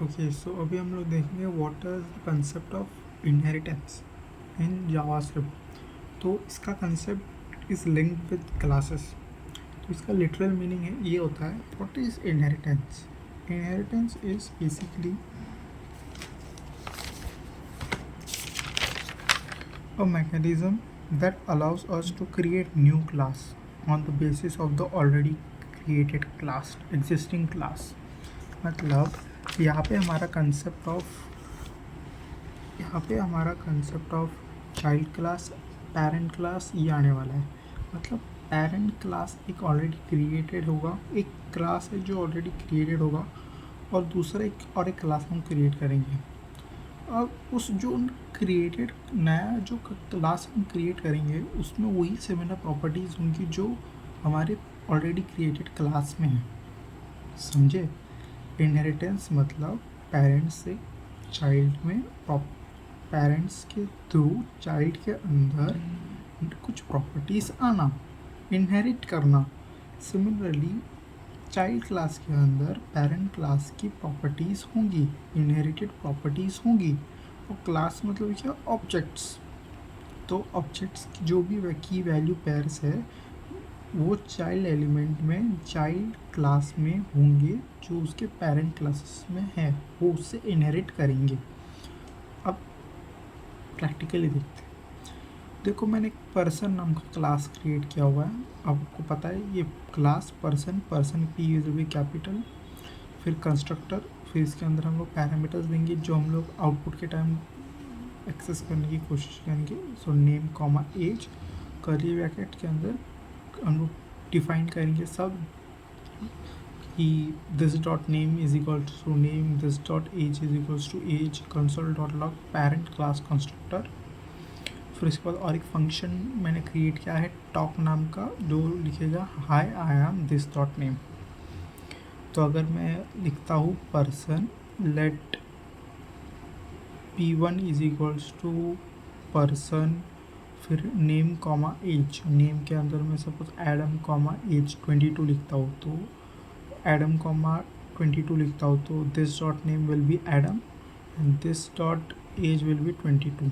Okay, सो अभी हम लोग देखेंगे what is the concept of inheritance in JavaScript. तो इसका concept is linked with classes. तो इसका लिटरल मीनिंग है ये होता है what is inheritance. Inheritance is basically a mechanism that allows us to create new class on the basis of the already created class, existing class। मतलब यहाँ पे हमारा concept of child class, parent class ये आने वाला है। मतलब parent class एक ऑलरेडी क्रिएटेड होगा, एक क्लास है जो ऑलरेडी क्रिएटेड होगा, और दूसरा एक क्लास हम क्रिएट करेंगे। अब उस जो क्रिएटेड नया जो क्लास हम क्रिएट करेंगे उसमें वही सिमिलर प्रॉपर्टीज़ होंगी जो हमारे ऑलरेडी क्रिएटेड क्लास में है। समझे? इनहेरिटेंस मतलब पेरेंट्स से चाइल्ड में, पेरेंट्स के थ्रू चाइल्ड के अंदर कुछ प्रॉपर्टीज़ आना, इनहेरिट करना। सिमिलरली चाइल्ड क्लास के अंदर पेरेंट क्लास की प्रॉपर्टीज़ होंगी, इनहेरिटेड प्रॉपर्टीज़ होंगी। और क्लास मतलब क्या? ऑब्जेक्ट्स। तो ऑब्जेक्ट्स की जो भी की वैल्यू पेयर्स है वो चाइल्ड एलिमेंट में, चाइल्ड क्लास में होंगे, जो उसके पेरेंट क्लासेस में है वो उससे इनहेरिट करेंगे। अब प्रैक्टिकली देखते हैं। देखो, मैंने एक पर्सन नाम का क्लास क्रिएट किया हुआ है। आपको पता है ये क्लास पर्सन P यूज भी कैपिटल, फिर कंस्ट्रक्टर, फिर इसके अंदर हम लोग पैरामीटर्स देंगे जो हम लोग आउटपुट के टाइम एक्सेस करने की कोशिश करेंगे। So name comma age, curly bracket के अंदर हम लोग डिफाइन करेंगे सब कि this dot name is equal to name, this dot age is equals to age, console dot log parent class constructor. फिर इसके बाद और एक फंक्शन मैंने क्रिएट किया है टॉक नाम का, जो लिखेगा hi I am this dot name. तो अगर मैं लिखता हूँ person let P1 is equals to person, फिर नेम कॉमा एज, नेम के अंदर मैं सपोज एडम कॉमा एज 22 लिखता हूँ, तो एडम कॉमा 22 लिखता हूँ, तो this dot name will be Adam and this dot age will be 22।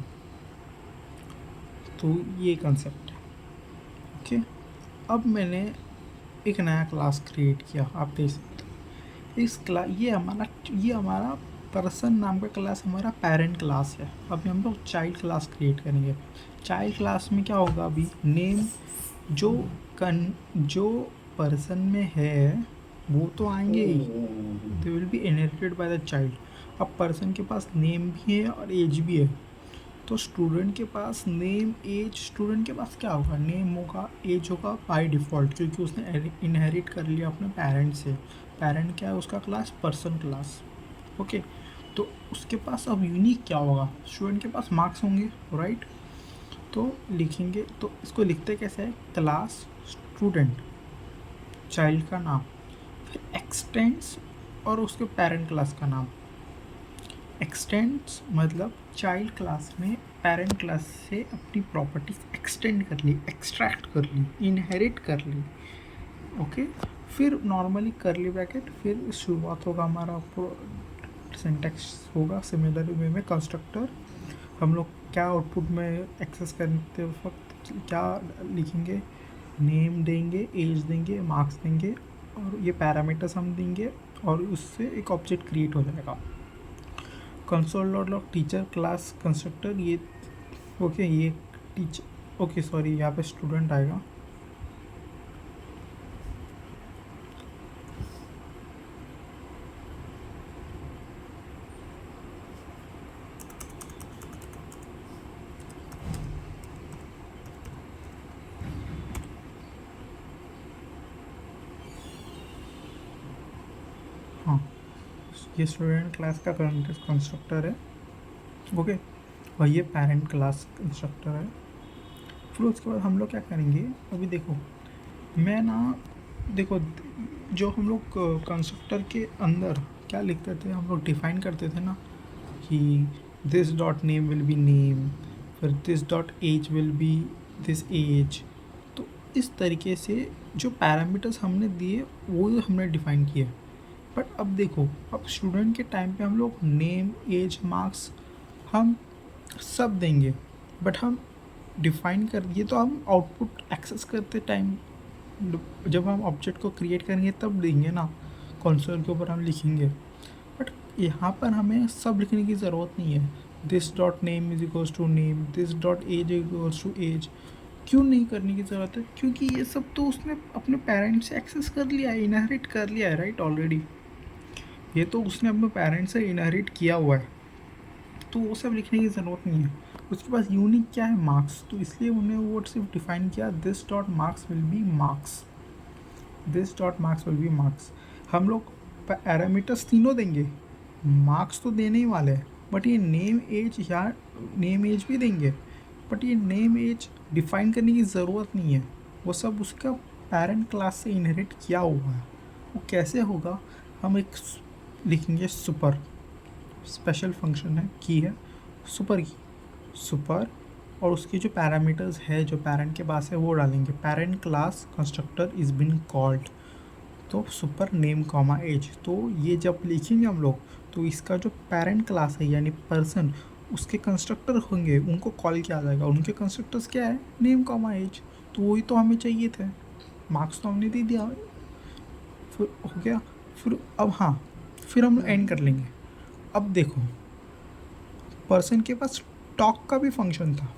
तो ये कंसेप्ट है। ओके, अब मैंने एक नया क्लास क्रिएट किया, आप देख सकते हो। इस क्लास ये हमारा पर्सन नाम का क्लास हमारा पेरेंट क्लास है। अभी हम लोग चाइल्ड क्लास क्रिएट करेंगे। चाइल्ड क्लास में क्या होगा? अभी नेम जो पर्सन में है वो तो आएंगे ही, they will be inherited by the child. अब पर्सन के पास नेम भी है और एज भी है, तो स्टूडेंट के पास नेम एज, स्टूडेंट के पास क्या होगा? नेम होगा, एज होगा बाय डिफ़ॉल्ट, क्योंकि उसने इनहेरिट कर लिया अपने पेरेंट से। पेरेंट क्या है? उसका क्लास पर्सन क्लास। ओके, तो उसके पास अब यूनिक क्या होगा? स्टूडेंट के पास मार्क्स होंगे, राइट? तो लिखेंगे, तो इसको लिखते कैसे है? क्लास स्टूडेंट, चाइल्ड का नाम, फिर एक्सटेंड्स और उसके पेरेंट क्लास का नाम। एक्सटेंड्स मतलब चाइल्ड क्लास में पेरेंट क्लास से अपनी प्रॉपर्टीज एक्सटेंड कर ली, एक्सट्रैक्ट कर ली, इनहेरिट कर ली। ओके, फिर नॉर्मली करली ब्रैकेट, फिर शुरुआत होगा हमारा सिंटैक्स होगा सिमिलर वे में कंस्ट्रक्टर। हम लोग क्या आउटपुट में एक्सेस करते वक्त क्या लिखेंगे? नेम देंगे, एज देंगे, मार्क्स देंगे, और ये पैरामीटर्स हम देंगे, और उससे एक ऑब्जेक्ट क्रिएट हो जाएगा। Console dot log teacher class constructor, ये ओके, ये टीचर, ओके सॉरी, यहाँ पे स्टूडेंट आएगा। हाँ, ये स्टूडेंट क्लास का कंस्ट्रक्टर है। ओके, और ये पेरेंट क्लास कंस्ट्रक्टर है। फिर उसके बाद हम लोग क्या करेंगे? अभी देखो, मैं ना, देखो, जो हम लोग कंस्ट्रक्टर के अंदर क्या लिखते थे, हम लोग डिफाइन करते थे ना कि this dot name will be name, फिर this dot age will be this age. तो इस तरीके से जो पैरामीटर्स हमने दिए वो हमने डिफाइन किए। बट अब देखो, अब स्टूडेंट के टाइम पे हम लोग नेम, एज, मार्क्स हम सब देंगे, बट हम डिफाइन कर दिए तो हम आउटपुट एक्सेस करते टाइम जब हम ऑब्जेक्ट को क्रिएट करेंगे तब देंगे ना, कंसोल के ऊपर हम लिखेंगे। बट यहाँ पर हमें सब लिखने की ज़रूरत नहीं है। This dot name is equals to name, this dot age equals to age. क्यों नहीं करने की ज़रूरत है? क्योंकि ये सब तो उसने अपने पेरेंट्स से एक्सेस कर लिया है, इनहेरिट कर लिया है, राइट? ऑलरेडी ये तो उसने अपने पेरेंट्स से इनहेरिट किया हुआ है, तो वो सब लिखने की ज़रूरत नहीं है। उसके पास यूनिक क्या है? मार्क्स। तो इसलिए उन्हें वो सिर्फ डिफाइन किया, this dot marks will be marks, this dot marks will be marks. हम लोग पैरामीटर्स तीनों देंगे, मार्क्स तो देने ही वाले हैं, बट ये नेम एज या नेम एज भी देंगे, बट ये नेम एज डिफाइन करने की ज़रूरत नहीं है, वो सब उसका पेरेंट क्लास से इनहेरिट किया हुआ है। वो कैसे होगा? हम एक लिखेंगे सुपर, स्पेशल फंक्शन है, की है सुपर की, सुपर, और उसकी जो पैरामीटर्स है जो पेरेंट के पास है वो डालेंगे। Parent class constructor is been called, तो सुपर नेम कॉमा एज। तो ये जब लिखेंगे हम लोग तो इसका जो पेरेंट क्लास है यानी पर्सन, उसके कंस्ट्रक्टर होंगे, उनको कॉल किया जाएगा। उनके कंस्ट्रक्टर्स क्या है? Name comma age. तो वही तो हमें चाहिए थे, मार्क्स तो हमने दे दिया, फिर हो गया। फिर अब हाँ, फिर हम एंड कर लेंगे। अब देखो, पर्सन के पास टॉक का भी फंक्शन था,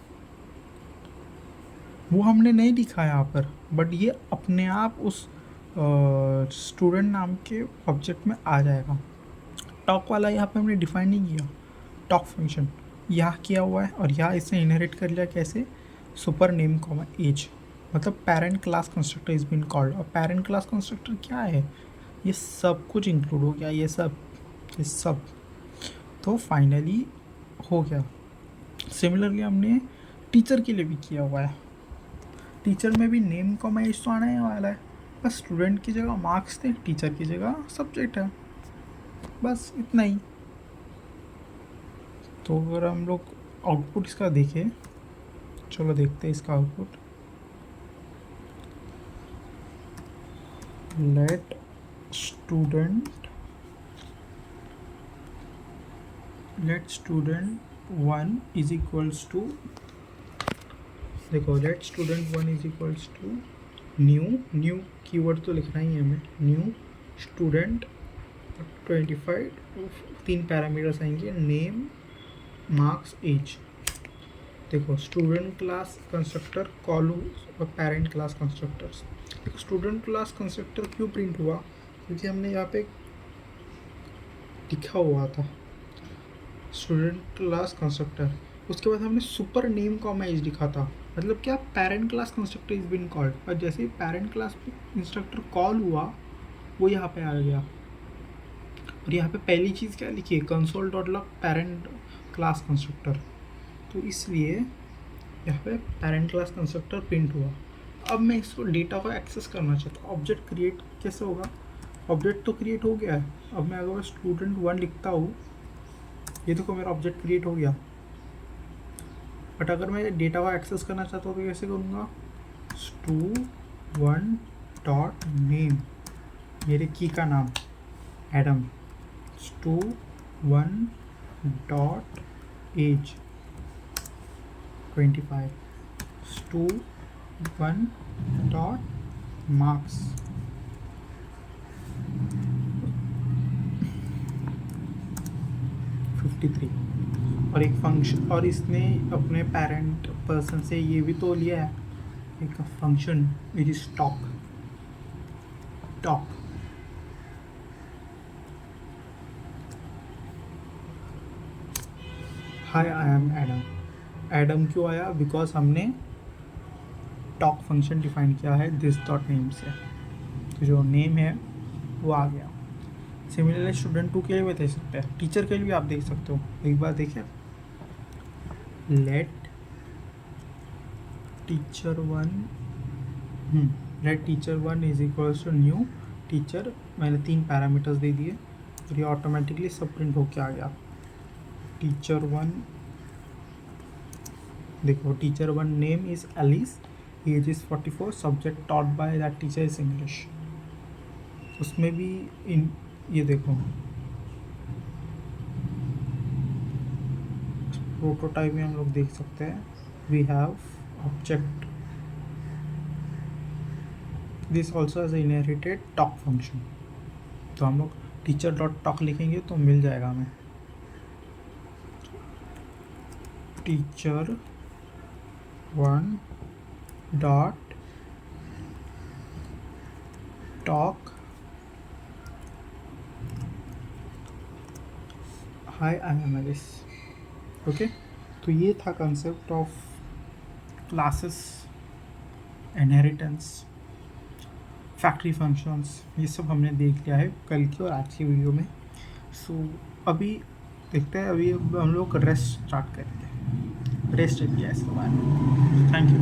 वो हमने नहीं लिखा यहाँ पर, बट ये अपने आप उस स्टूडेंट नाम के ऑब्जेक्ट में आ जाएगा। टॉक वाला यहाँ पे हमने डिफाइन नहीं किया, टॉक फंक्शन यहाँ किया हुआ है, और यहाँ इसने इनहेरिट कर लिया कैसे? सुपर नेम कॉमा एज, मतलब parent class constructor is been called. और पेरेंट क्लास कंस्ट्रक्टर क्या है? ये सब कुछ इंक्लूड हो गया, ये सब तो फाइनली हो गया। सिमिलरली हमने टीचर के लिए भी किया हुआ है, टीचर में भी नेम कॉमा एज तो आना ही वाला है, बस स्टूडेंट की जगह मार्क्स थे, टीचर की जगह सब्जेक्ट है, बस इतना ही। तो अगर हम लोग आउटपुट इसका देखें, चलो देखते हैं इसका output. Let student 1 is equals to, देखो let student 1 is equals to new keyword तो लिखना ही है हमें, न्यू स्टूडेंट 25, 3 पैरामीटर्स आएंगे, नेम, मार्क्स, एज। देखो स्टूडेंट क्लास कंस्ट्रक्टर कॉल और पेरेंट क्लास कंस्ट्रक्टर्स। देखो स्टूडेंट क्लास कंस्ट्रक्टर क्यों प्रिंट हुआ? क्योंकि हमने यहाँ पे लिखा हुआ था स्टूडेंट क्लास कंस्ट्रक्टर, उसके बाद हमने सुपर नेम कॉमा एज लिखा था, मतलब क्या? Parent class constructor is been called, और जैसे ही पेरेंट क्लास इंस्ट्रक्टर कॉल हुआ वो यहाँ पे आ गया। और यहाँ पे पहली चीज़ क्या लिखी है? Console dot log parent class constructor, तो इसलिए यहाँ पे पेरेंट क्लास कंस्ट्रक्टर प्रिंट हुआ। अब मैं इसको डेटा को एक्सेस करना चाहता हूँ, ऑब्जेक्ट क्रिएट कैसे होगा? ऑब्जेक्ट तो क्रिएट हो गया है, अब मैं अगर स्टूडेंट 1 लिखता हूँ, ये देखो मेरा ऑब्जेक्ट क्रिएट हो गया, बट अगर मैं डेटा को एक्सेस करना चाहता हूँ तो कैसे करूँगा? stu1 डॉट नेम, मेरे की का नाम Adam, stu1 dot age 25, stu1 dot marks, और एक फंक्शन, और इसने अपने पेरेंट पर्सन से ये भी तो लिया है एक function which is talk. Hi I am Adam. Adam क्यों आया? बिकॉज हमने टॉक फंक्शन डिफाइन किया है दिस डॉट नेम से, तो जो नेम है वो आ गया। सिमिलरली स्टूडेंट 2 के लिए भी देख सकते हैं, टीचर के लिए भी आप देख सकते हो। एक बार देखिए, let teacher 1 is equals to new teacher, मैंने 3 पैरामीटर्स दे दिए और ये ऑटोमेटिकली सब प्रिंट होके आ गया। टीचर 1, देखो teacher 1 name is Alice, age is 44, subject taught by that teacher is English. उसमें भी ये देखो प्रोटोटाइप में हम लोग देख सकते हैं we have object this also age inherited talk function. तो हम लोग टीचर डॉट टॉक लिखेंगे तो मिल जाएगा हमें teacher one dot talk hi I am Alice. Okay, तो ये था concept of classes, inheritance, factory functions, ये सब हमने देख लिया है कल की और आज की वीडियो में। सो अभी देखते हैं, अभी हम लोग रेस्ट स्टार्ट करेंगे, रेस्ट एपीआई के बारे में। Thank you.